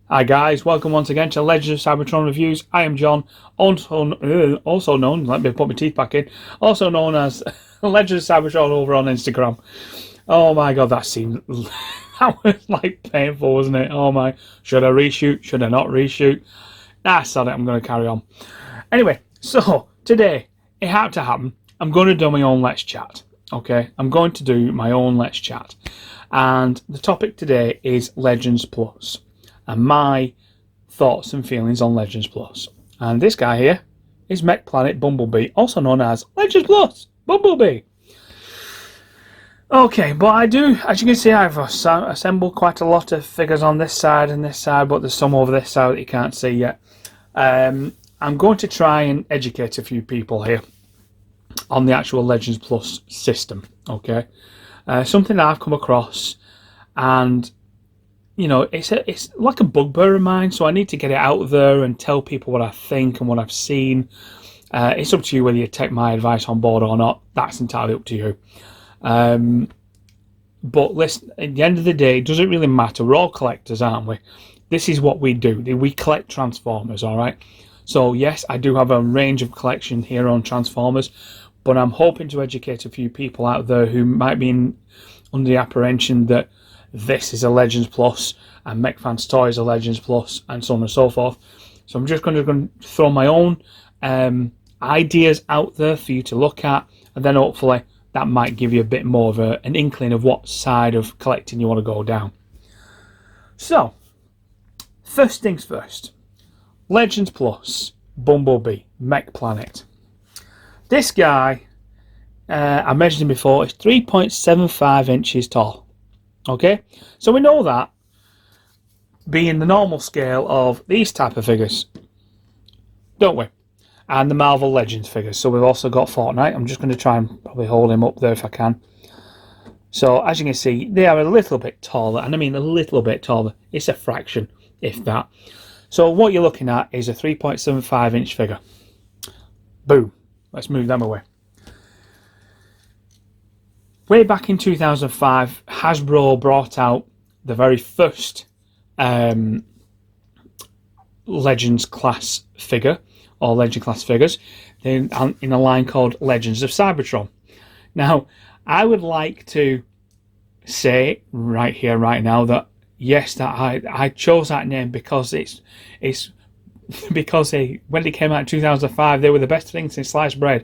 Hi guys, welcome once again to Legends of Cybertron Reviews. I am John, also known, let me put my teeth back in, also known as Legends of Cybertron over on Instagram. Oh my god, that seemed, that was like painful, wasn't it? Oh my, should I reshoot, should I not reshoot? Nah, sod it, I'm going to carry on. Anyway, so today, it had to happen, I'm going to do my own Let's Chat, okay? I'm going to do my own Let's Chat. And the topic today is Legends Plus. And my thoughts and feelings on Legends Plus. And this guy here is mechplanet Bumblebee, also known as Legends Plus Bumblebee. Okay, but I do, as you can see, I've assembled quite a lot of figures on this side and this side, but there's some over this side that you can't see yet. I'm going to try and educate a few people here on the actual Legends Plus system, okay? Something that I've come across, and you know, it's like a bugbear of mine, so I need to get it out there and tell people what I think and what I've seen. It's up to you whether you take my advice on board or not. That's entirely up to you. But listen, at the end of the day, it doesn't really matter. We're all collectors, aren't we? This is what we do. We collect Transformers, all right? So, yes, I do have a range of collection here on Transformers, but I'm hoping to educate a few people out there who might be under the apprehension that this is a Legends Plus and mechfanstoys a Legends Plus and so on and so forth. So I'm just going to throw my own ideas out there for you to look at, and then hopefully that might give you a bit more of an inkling of what side of collecting you want to go down. So, first things first, Legends Plus Bumblebee mechplanet. This guy, I mentioned him before, is 3.75 inches tall. Okay, so we know that being the normal scale of these type of figures, don't we? And the Marvel Legends figures. So we've also got forrnite. I'm just going to try and probably hold him up there if I can. So as you can see, they are a little bit taller, and I mean a little bit taller. It's a fraction, if that. So what you're looking at is a 3.75 inch figure. Boom. Let's move them away. Way back in 2005, Hasbro brought out the very first Legends class figure, or Legend class figures, in a line called Legends of Cybertron. Now, I would like to say right here, right now, that yes, that I chose that name because it's because when it came out in 2005, they were the best thing since sliced bread.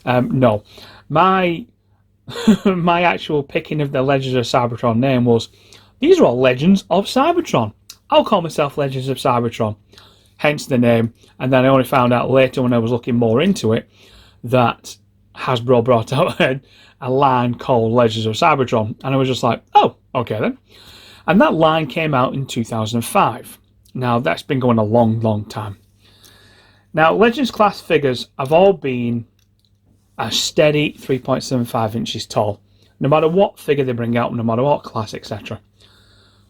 No, my actual picking of the Legends of Cybertron name was, these are all Legends of Cybertron. I'll call myself Legends of Cybertron, hence the name. And then I only found out later, when I was looking more into it, that Hasbro brought out a line called Legends of Cybertron, and I was just like, oh, okay then. And that line came out in 2005. Now that's been going a long time. Now Legends class figures have all been a steady 3.75 inches tall, no matter what figure they bring out, no matter what class, etc.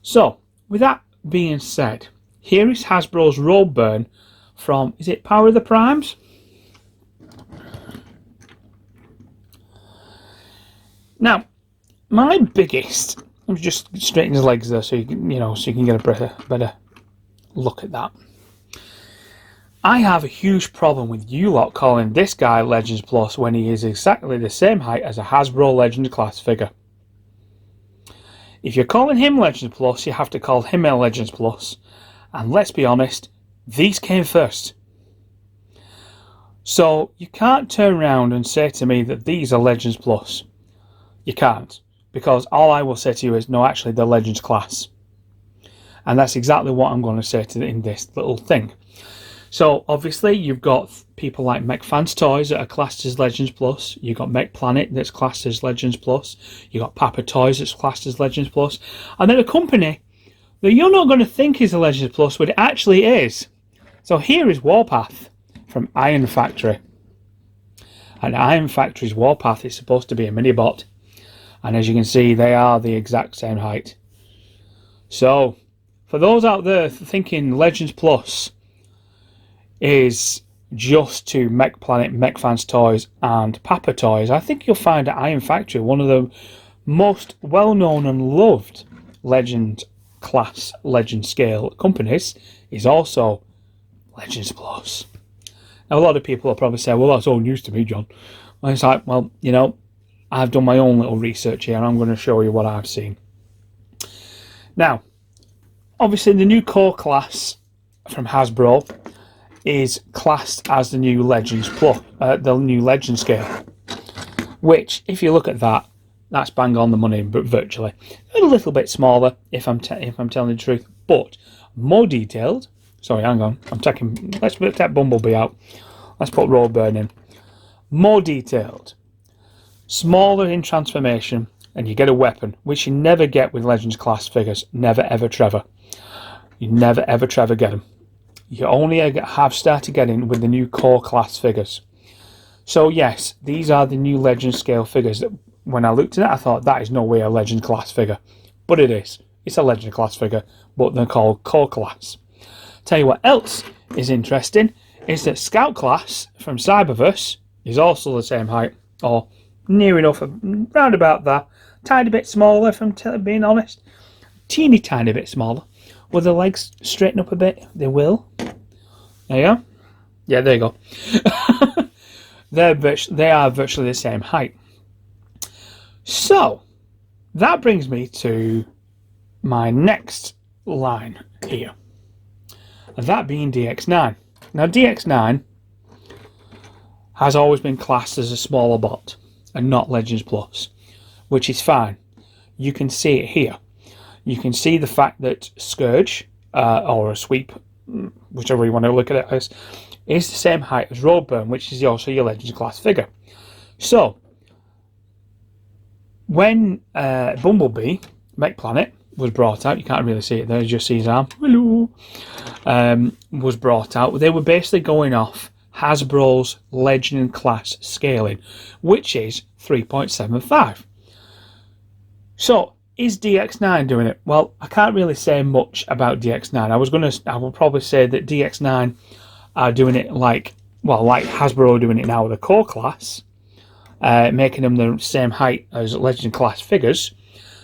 So, with that being said, here is Hasbro's road burn from, is it Power of the Primes? Now, my biggest, let me just straighten his legs there so you can, so you can get a better look at that. I have a huge problem with you lot calling this guy Legends Plus when he is exactly the same height as a Hasbro Legends class figure. If you're calling him Legends Plus, you have to call him a Legends Plus. And let's be honest, these came first. So you can't turn around and say to me that these are Legends Plus. You can't. Because all I will say to you is, no, actually they're Legends class. And that's exactly what I'm going to say in this little thing. So obviously you've got people like mechfanstoys that are classed as Legends Plus. You've got mechplanet that's classed as Legends Plus. You've got Papa Toys that's classed as Legends Plus. And then a company that you're not going to think is a Legends Plus, but it actually is. So here is Warpath from Ironfactory. And Ironfactory's Warpath is supposed to be a mini-bot. And as you can see, they are the exact same height. So for those out there thinking Legends Plus is just to mechplanet, mechfanstoys and Papa Toys, I think you'll find at Ironfactory one of the most well-known and loved Legend class legend scale companies is also Legends Plus. Now, a lot of people will probably say, well, that's all news to me, John. And it's like, well, you know, I've done my own little research here, and I'm going to show you what I've seen. Now, obviously, the new core class from Hasbro is classed as the new Legends Plus, the new Legend scale. Which, if you look at that, that's bang on the money, but virtually a little bit smaller, if I'm telling the truth, but more detailed. Sorry, hang on. Let's take Bumblebee out. Let's put Roadburn in. More detailed, smaller in transformation, and you get a weapon, which you never get with Legends class figures. Never, ever, Trevor. You never, ever, Trevor, get them. You only have started getting with the new core class figures. So yes, these are the new Legend scale figures. That when I looked at it, I thought that is no way a Legend class figure, but it is. It's a Legend class figure, but they're called core class. Tell you what else is interesting is that Scout class from Cyberverse is also the same height, or near enough, round about that. Tiny bit smaller, if I'm being honest. Teeny tiny bit smaller. Will the legs straighten up a bit? They will. There you go. Yeah, there you go. They are virtually the same height. So, that brings me to my next line here. And that being DX9. Now, DX9 has always been classed as a smaller bot and not Legends Plus, which is fine. You can see it here. You can see the fact that Scourge, or a Sweep, whichever you want to look at it as, is the same height as Roadburn, which is also your Legends class figure. So, when Bumblebee, mechplanet, was brought out, you can't really see it there, you just see his arm, hello, was brought out, they were basically going off Hasbro's Legend class scaling, which is 3.75. So, is DX9 doing it? Well, I can't really say much about DX9. I will probably say that DX9 are doing it like Hasbro are doing it now with the core class, making them the same height as Legend class figures.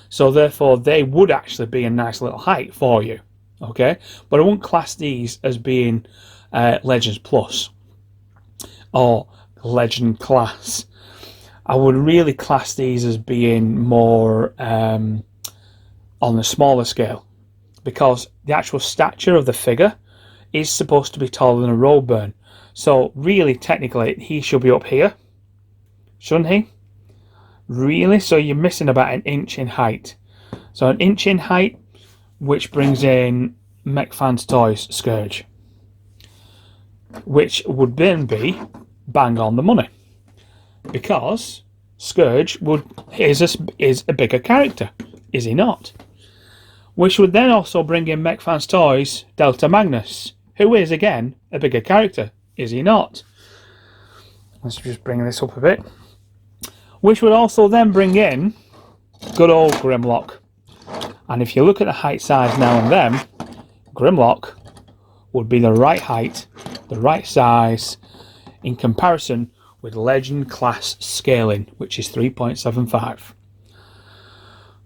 So therefore, they would actually be a nice little height for you, okay? But I wouldn't class these as being Legends Plus or Legend class. I would really class these as being more on the smaller scale, because the actual stature of the figure is supposed to be taller than a Roadburn. So really, technically, he should be up here, shouldn't he? Really? So you're missing about an inch in height. So an inch in height, which brings in mechfanstoys Scourge, which would then be bang on the money, because Scourge is a bigger character, is he not? Which would then also bring in mechfanstoys Delta Magnus, who is again a bigger character, is he not? Let's just bring this up a bit. Which would also then bring in good old Grimlock. And if you look at the height size now and then, Grimlock would be the right height, the right size, in comparison with Legend class scaling, which is 3.75.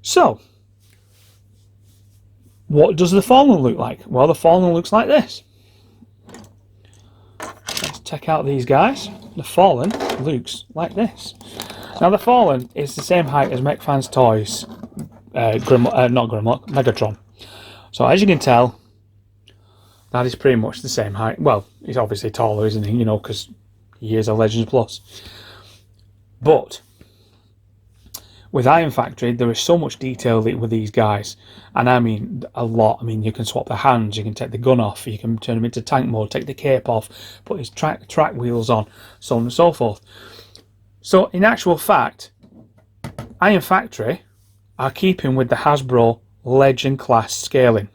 So, what does the Fallen look like? Well, the Fallen looks like this. Let's check out these guys. The Fallen looks like this. Now, the Fallen is the same height as mechfanstoys, not Grimlock, Megatron. So, as you can tell, that is pretty much the same height. Well, he's obviously taller, isn't he? You know, because he is a Legends Plus. But with ironfactory, there is so much detail with these guys, and I mean a lot. I mean, you can swap the hands, you can take the gun off, you can turn them into tank mode, take the cape off, put his track wheels on, so on and so forth. So in actual fact, ironfactory are keeping with the Hasbro Legend class scaling.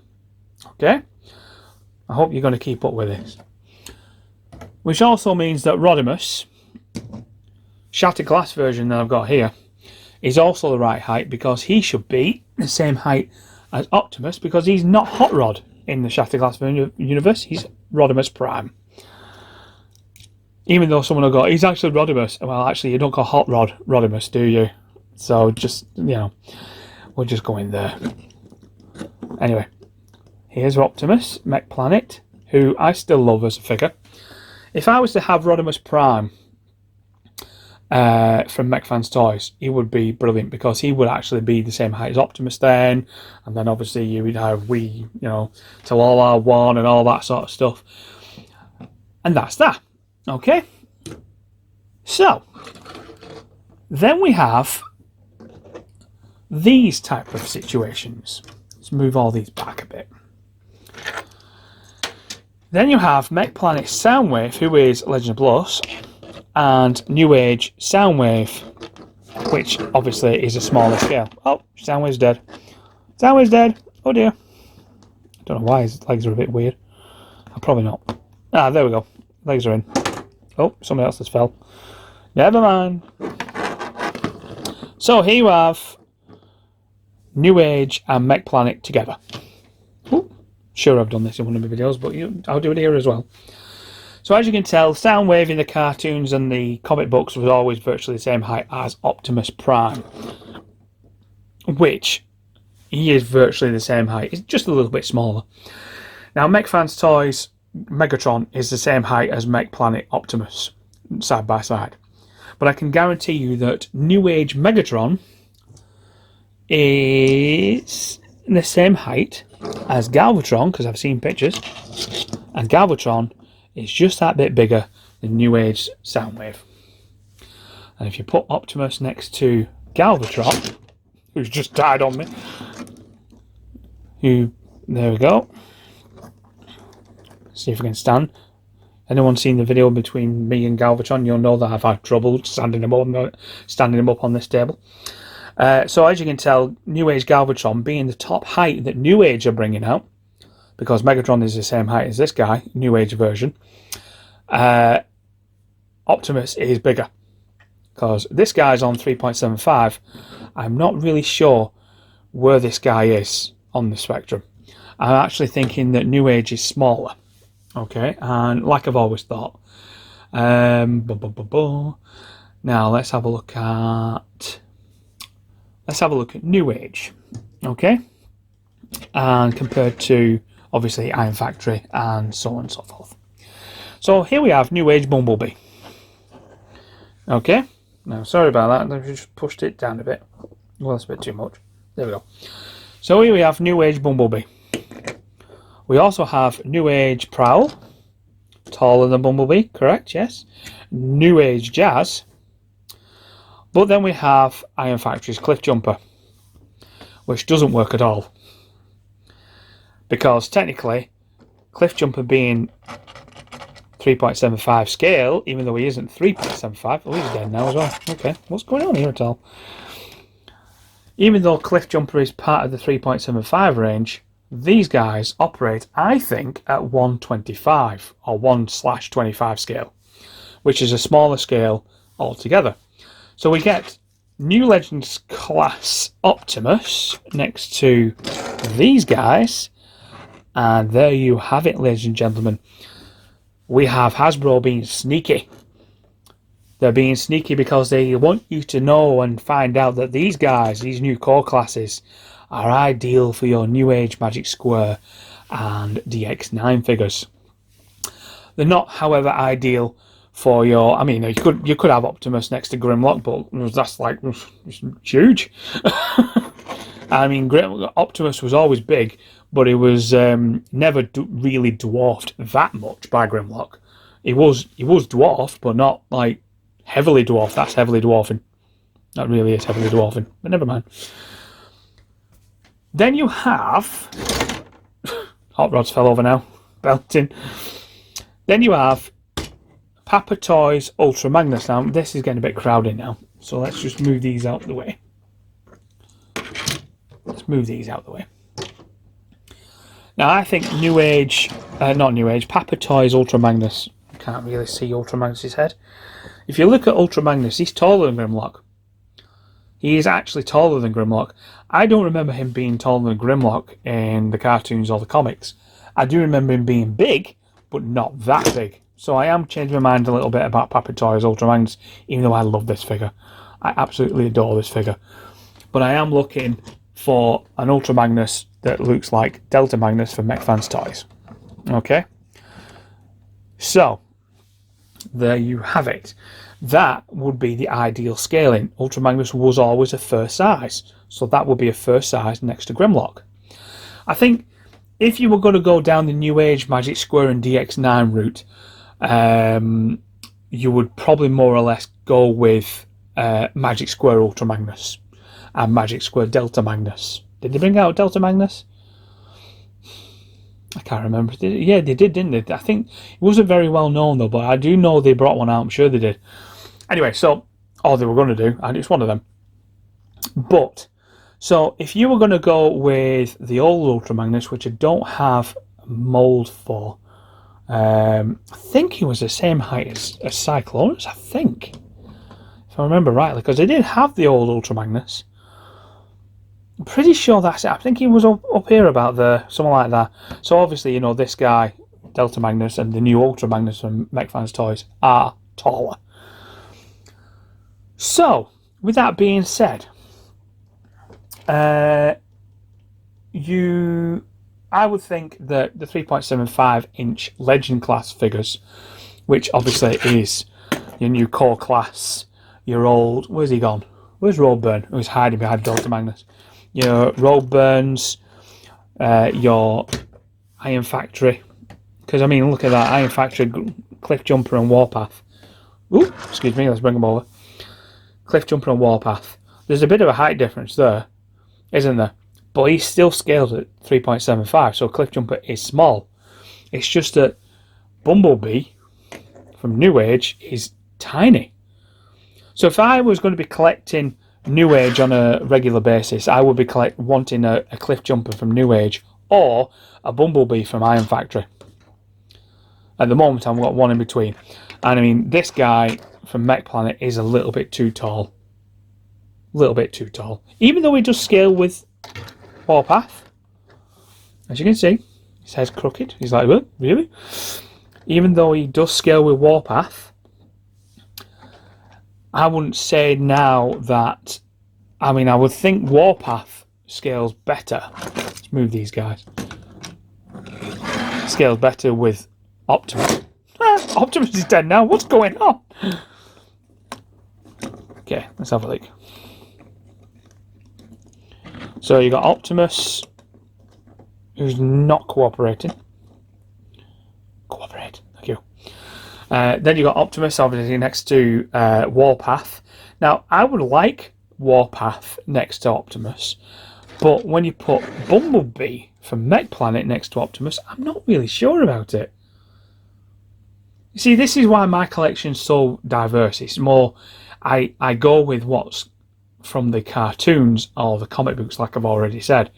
Okay, I hope you're going to keep up with this. Which also means that Rodimus, Shattered Glass version that I've got here, is also the right height, because he should be the same height as Optimus, because he's not Hot Rod in the Shattered Glass universe, he's Rodimus Prime. Even though someone will go, he's actually Rodimus. Well, actually, you don't call Hot Rod Rodimus, do you? So just, you know, we'll just go in there. Anyway, here's Optimus, mechplanet, who I still love as a figure. If I was to have Rodimus Prime from mechfanstoys, he would be brilliant because he would actually be the same height as Optimus then, and then obviously you would have till all are one and all that sort of stuff. And that's that. Okay? So, then we have these type of situations. Let's move all these back a bit. Then you have mechplanet Soundwave, who is Legend Plus, and New Age Soundwave, which obviously is a smaller scale. Oh, Soundwave's dead. Soundwave's dead. Oh dear. I don't know why his legs are a bit weird. Probably not. Ah, there we go. Legs are in. Oh, somebody else has fell. Never mind. So here you have New Age and mechplanet together. Ooh. Sure, I've done this in one of my videos, but I'll do it here as well. So as you can tell, Soundwave in the cartoons and the comic books was always virtually the same height as Optimus Prime, which he is virtually the same height. It's just a little bit smaller. Now, mechfanstoys Megatron is the same height as mechplanet Optimus, side by side. But I can guarantee you that New Age Megatron is the same height as Galvatron, because I've seen pictures, and Galvatron is just that bit bigger than New Age Soundwave. And if you put Optimus next to Galvatron, who's just died on me, there we go. See if we can stand. Anyone seen the video between me and Galvatron, you'll know that I've had trouble standing him up on this table. So as you can tell, New Age Galvatron being the top height that New Age are bringing out, because Megatron is the same height as this guy, New Age version, Optimus is bigger. Because this guy's on 3.75. I'm not really sure where this guy is on the spectrum. I'm actually thinking that New Age is smaller. Okay, and like I've always thought. Now let's have a look at New Age. Okay, and compared to obviously Iron Factory and so on and so forth. So here we have New Age Bumblebee. Okay, now sorry about that, I just pushed it down a bit. Well, that's a bit too much. There we go. So here we have New Age Bumblebee. We also have New Age Prowl, taller than Bumblebee, correct, yes. New Age Jazz. But then we have Iron Factory's Cliff Jumper, which doesn't work at all. Because technically, Cliff Jumper being 3.75 scale, even though he isn't 3.75, oh, he's dead now as well. Okay, what's going on here at all? Even though Cliff Jumper is part of the 3.75 range, these guys operate, I think, at 125 or 1/25 scale, which is a smaller scale altogether. So we get new Legends class Optimus next to these guys, and there you have it, ladies and gentlemen. We have Hasbro being sneaky. They're being sneaky because they want you to know and find out that these guys, these new core classes, are ideal for your New Age Magic Square and DX9 figures. They're not, however, ideal for your... I mean, you could have Optimus next to Grimlock, but that's like huge. I mean, Optimus was always big, but it was never really dwarfed that much by Grimlock. He was dwarfed, but not like heavily dwarfed. That's heavily dwarfing. That really is heavily dwarfing, but never mind. Then you have... Hot Rods fell over now. Belting. Then you have Papa Toys Ultra Magnus. Now, this is getting a bit crowded now, so let's just move these out of the way. Let's move these out of the way. Now, I think not New Age, Papa Toys Ultra Magnus. You can't really see Ultra Magnus's head. If you look at Ultra Magnus, he's taller than Grimlock. He is actually taller than Grimlock. I don't remember him being taller than Grimlock in the cartoons or the comics. I do remember him being big, but not that big. So I am changing my mind a little bit about Papa Toys Ultra Magnus, even though I love this figure. I absolutely adore this figure. But I am looking for an Ultra Magnus that looks like Delta Magnus for mechfanstoys. Okay, so there you have it. That would be the ideal scaling. Ultra Magnus was always a first size, so that would be a first size next to Grimlock. I think if you were going to go down the New Age Magic Square and DX9 route, you would probably more or less go with Magic Square Ultra Magnus and Magic Square Delta Magnus. Did they bring out Delta Magnus? I can't remember. Yeah, they did, didn't they? I think it wasn't very well known though, but I do know they brought one out. I'm sure they did. Anyway, so all they were going to do, and it's one of them. But so if you were going to go with the old Ultra Magnus, which I don't have a mold for, I think he was the same height as Cyclonus, I think, if I remember rightly, because I did have the old Ultra Magnus. I'm pretty sure that's it. I think he was up here about there, something like that. So obviously, you know, this guy, Delta Magnus, and the new Ultra Magnus from Mechfanstoys are taller. So, with that being said, I would think that the 3.75 inch Legend class figures, which obviously is your new core class, your old, where's he gone? Where's Roadburn? Who's hiding behind Delta Magnus? Your Roadburns, your Iron Factory. Because I mean, look at that, Iron Factory, Cliff Jumper and Warpath. Ooh, excuse me, let's bring them over. Cliff Jumper and Warpath. There's a bit of a height difference there, isn't there? But he's still scaled at 3.75, so Cliff Jumper is small. It's just that Bumblebee from New Age is tiny. So if I was going to be collecting New Age on a regular basis, I would be wanting a Cliff Jumper from New Age or a Bumblebee from Iron Factory. At the moment, I've got one in between. And I mean, this guy from Mechplanet is a little bit too tall. A little bit too tall. Even though he does scale with Warpath. As you can see, his head's crooked. He's like, what? Really? Even though he does scale with Warpath, I wouldn't say now that... I mean, I would think Warpath scales better. Let's move these guys. Scales better with Optimus. Optimus is dead now. What's going on? Okay, let's have a look. So you got Optimus, who's not cooperating. Cooperate, thank you. Then you got Optimus, obviously next to Warpath. Now, I would like Warpath next to Optimus, but when you put Bumblebee from Mechplanet next to Optimus, I'm not really sure about it. You see, this is why my collection's so diverse. It's more, I go with what's from the cartoons or the comic books, like I've already said.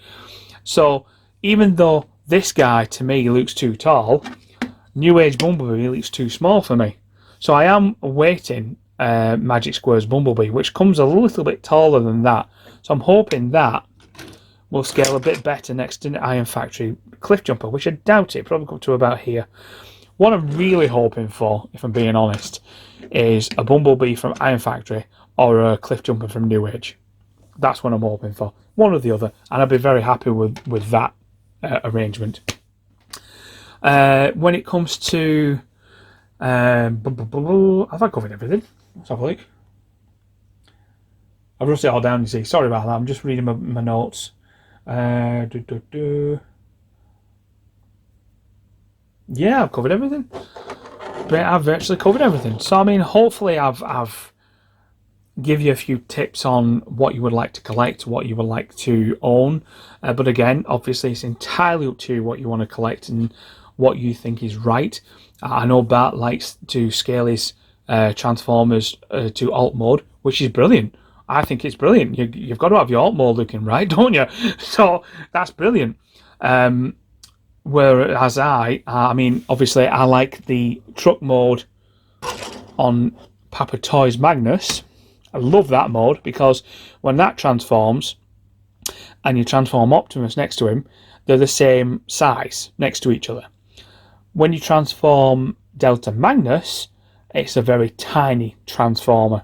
So even though this guy to me looks too tall, New Age Bumblebee looks too small for me. So I am awaiting Magic Square's Bumblebee, which comes a little bit taller than that. So I'm hoping that will scale a bit better next to the Iron Factory Cliff Jumper, which I doubt it, probably up to about here. What I'm really hoping for, if I'm being honest, is a Bumblebee from Iron Factory or a Cliff Jumper from New Age. That's what I'm hoping for. One or the other. And I'd be very happy with that arrangement. When it comes to... have I covered everything? Let's have a look. I've wrote it all down, you see. Sorry about that. I'm just reading my notes. Yeah, I've covered everything. But I've virtually covered everything. So, I mean, hopefully I've give you a few tips on what you would like to collect, what you would like to own. But again, obviously, it's entirely up to you what you want to collect and what you think is right. I know Bart likes to scale his Transformers to alt mode, which is brilliant. I think it's brilliant. You've got to have your alt mode looking right, don't you? So that's brilliant. Whereas I mean, obviously, I like the truck mode on Papa Toys Magnus. I love that mode because when that transforms and you transform Optimus next to him, they're the same size next to each other. When you transform Delta Magnus, it's a very tiny transformer.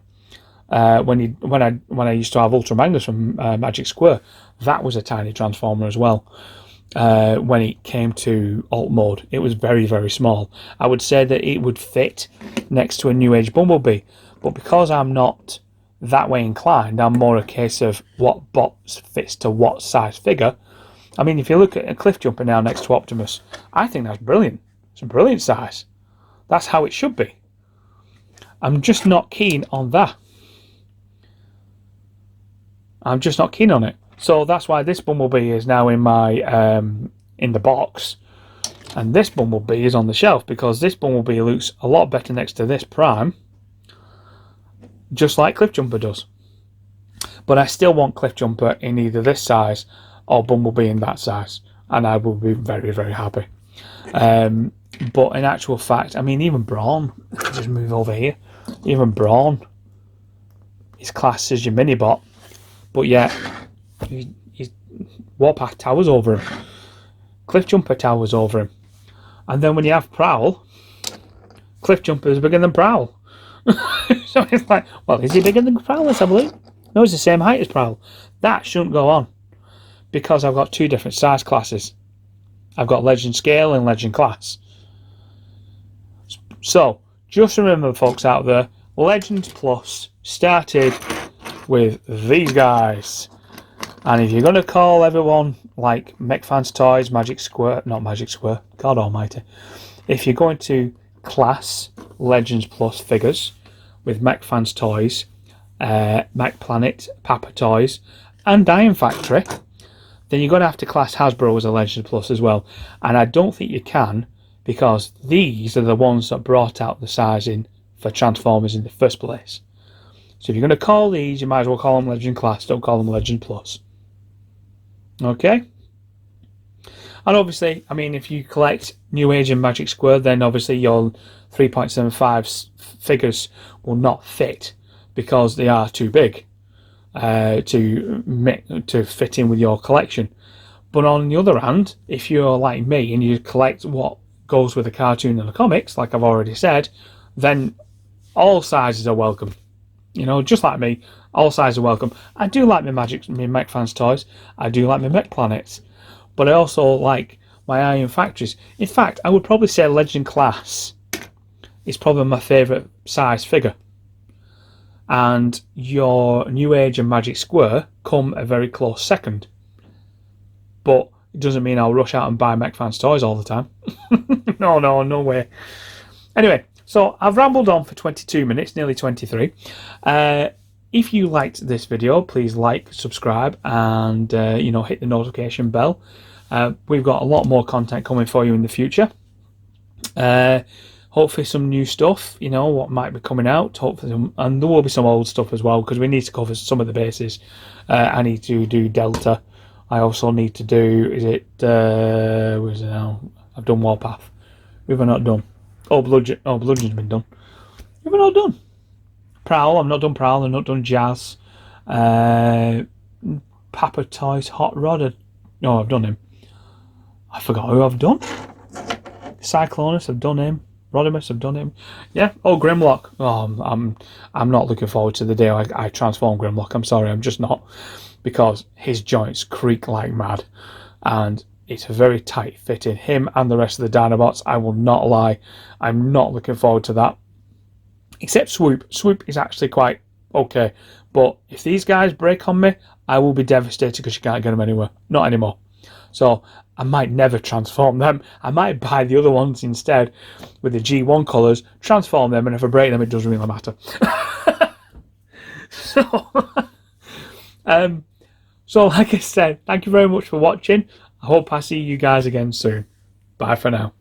When I used to have Ultra Magnus from Magic Square, that was a tiny transformer as well. When it came to alt mode, it was very, very small. I would say that it would fit next to a new Age Bumblebee, but because I'm not that way inclined, I'm more a case of what box fits to what size figure. I mean, if you look at a Cliff Jumper now next to Optimus, I think that's brilliant. It's a brilliant size. That's how it should be. I'm just not keen on that. I'm just not keen on it. So that's why this Bumblebee is now in my in the box, and this Bumblebee is on the shelf, because this Bumblebee looks a lot better next to this Prime, just like Cliff Jumper does. But I still want Cliff Jumper in either this size or Bumblebee in that size, and I will be very, very happy. But in actual fact, I mean, even Brawn, just move over here, even Brawn is classed as your mini-bot, but yet Warpath towers over him, Cliff Jumper towers over him, and then when you have Prowl, Cliff Jumper is bigger than Prowl. So it's like, well, is he bigger than Prowl? Let's have a look. No, he's the same height as Prowl. That shouldn't go on, because I've got two different size classes. I've got Legend Scale and Legend Class. So just remember, folks out there, Legends Plus started with these guys. And if you're going to call everyone like mechfanstoys, Magic Square, not Magic Square, God almighty. If you're going to class Legends Plus figures with mechfanstoys, mechplanet, Papa Toys, and Iron Factory, then you're going to have to class Hasbro as a Legends Plus as well. And I don't think you can, because these are the ones that brought out the sizing for Transformers in the first place. So if you're going to call these, you might as well call them Legend Class, don't call them Legend Plus. Okay? And obviously, I mean, if you collect New Age and Magic Square, then obviously your 3.75 figures will not fit, because they are too big to fit in with your collection. But on the other hand, if you're like me and you collect what goes with the cartoon and the comics, like I've already said, then all sizes are welcome. You know, just like me, all sizes are welcome. I do like my mechfanstoys. I do like my mechplanets. But I also like my Iron Factories. In fact, I would probably say Legend Class is probably my favourite size figure. And your New Age and Magic Square come a very close second. But it doesn't mean I'll rush out and buy mechfanstoys all the time. No way. Anyway, so I've rambled on for 22 minutes, nearly 23. If you liked this video, please like, subscribe, and hit the notification bell. We've got a lot more content coming for you in the future. Hopefully some new stuff, what might be coming out. Hopefully, and there will be some old stuff as well, because we need to cover some of the bases. I need to do Delta. I also need to do, where is it now? I've done Warpath. Who have I not done? Bludgeon's been done. Who have I not done? Prowl, I've not done Prowl, I've not done Jazz. Papa Toys, Hot Rod. No, I've done him. I forgot who I've done. Cyclonus, I've done him. Rodimus, I've done him. Yeah. Oh, Grimlock. Oh, I'm not looking forward to the day I transform Grimlock. I'm sorry, I'm just not, because his joints creak like mad, and it's a very tight fitting. Him and the rest of the Dinobots, I will not lie, I'm not looking forward to that. Except Swoop. Swoop is actually quite okay, but if these guys break on me, I will be devastated, because you can't get them anywhere. Not anymore. So I might never transform them. I might buy the other ones instead with the G1 colours, transform them, and if I break them, it doesn't really matter. So like I said, thank you very much for watching. I hope I see you guys again soon. Bye for now.